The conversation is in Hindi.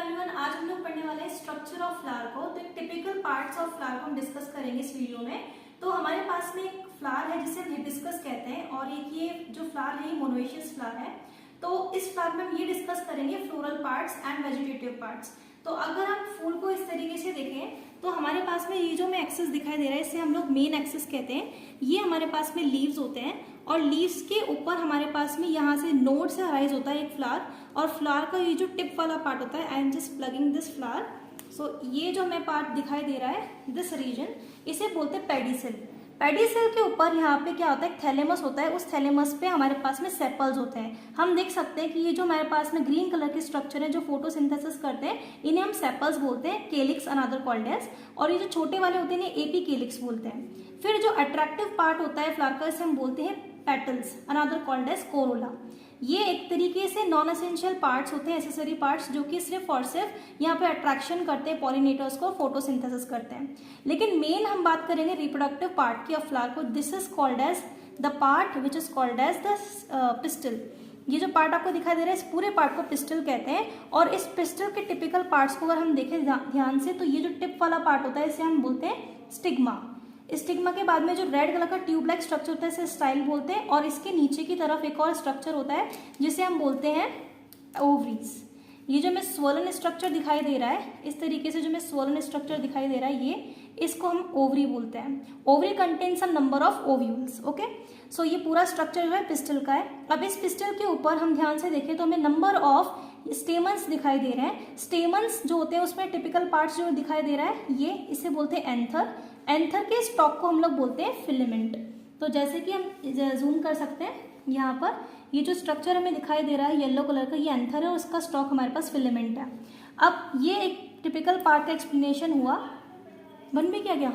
एवरीवन, आज हम लोग पढ़ने वाले हैं स्ट्रक्चर ऑफ फ्लावर को। तो एक टिपिकल पार्ट्स ऑफ फ्लावर को हम डिस्कस करेंगे इस वीडियो में। तो हमारे पास में एक फ्लावर है जिसे हम हिबिस्कस कहते हैं और एक ये जो फ्लावर है ये मोनोइशियस फ्लावर है। तो इस फ्लावर में हम ये डिस्कस करेंगे floral parts and vegetative parts. तो अगर हम फूल को इस तरीके से देखें तो हमारे पास में ये जो हमें एक्सिस दिखाई दे रहा है इसे हम लोग मेन एक्सिस कहते हैं। ये हमारे पास में लीव्स होते हैं और लीव्स के ऊपर हमारे पास में यहाँ से नोड से अराइज होता है एक फ्लावर, और फ्लावर का ये जो टिप वाला पार्ट होता है, I am just plugging this flower. So ये जो हमें पार्ट दिखाई दे रहा है दिस रीजन, इसे बोलते हैं पेडिसेल। पेडिसेल के ऊपर यहाँ पे क्या होता है, थैलेमस होता है। उस थैलेमस पे हमारे पास में सेपल्स होते हैं। हम देख सकते हैं कि ये जो हमारे पास में ग्रीन कलर के स्ट्रक्चर है जो फोटोसिंथेसिस करते हैं, इन्हें हम सेपल्स बोलते हैं, केलिक्स अनदर कॉल्ड एज। और ये जो छोटे वाले होते हैं इन्हें एपी केलिक्स बोलते हैं। फिर जो अट्रैक्टिव पार्ट होता है फ्लावर का इसे हम बोलते हैं petals another called as corolla. ये एक तरीके से नॉन एसेंशियल पार्ट्स होते हैं, एसेसरी पार्ट्स, जो कि सिर्फ और सिर्फ यहाँ पे अट्रैक्शन करते हैं पॉलिनेटर्स को, फोटोसिंथेसिस करते हैं। लेकिन मेन हम बात करेंगे रिप्रोडक्टिव पार्ट की ऑफ फ्लावर को। This is called as the part which is called as the pistil. ये जो पार्ट आपको दिखाई दे रहा है इस पूरे पार्ट को पिस्टल कहते हैं। और इस पिस्टल के टिपिकल पार्ट्स को अगर हम देखें ध्यान से तो ये जो टिप वाला पार्ट होता है इसे हम बोलते हैं स्टिग्मा। स्टिग्मा के बाद में जो रेड कलर का ट्यूब लाइक स्ट्रक्चर होता है इसे स्टाइल बोलते हैं। और इसके नीचे की तरफ एक और स्ट्रक्चर होता है जिसे हम बोलते हैं ओवरीज। ये जो हमें स्वोलन स्ट्रक्चर दिखाई दे रहा है, इस तरीके से जो हमें स्वोलन स्ट्रक्चर दिखाई दे रहा है ये, इसको हम ओवरी बोलते हैं। Ovary contains some number of ovules. Okay, so ये पूरा स्ट्रक्चर जो है पिस्टल का है। अब इस पिस्टल के ऊपर हम ध्यान से देखें तो हमें नंबर ऑफ स्टेमन्स दिखाई दे रहे हैं। स्टेमन्स जो होते हैं उसमें टिपिकल पार्ट्स जो दिखाई दे रहा है ये, इसे बोलते हैं एंथर। एंथर के स्टॉक को हम लोग बोलते हैं फिलामेंट। तो जैसे कि हम जूम कर सकते हैं यहाँ पर, ये जो स्ट्रक्चर हमें दिखाई दे रहा है येलो कलर का, ये एंथर है और उसका स्टॉक हमारे पास फिलामेंट है। अब ये एक टिपिकल पार्ट का एक्सप्लेनेशन हुआ, बन भी क्या गया।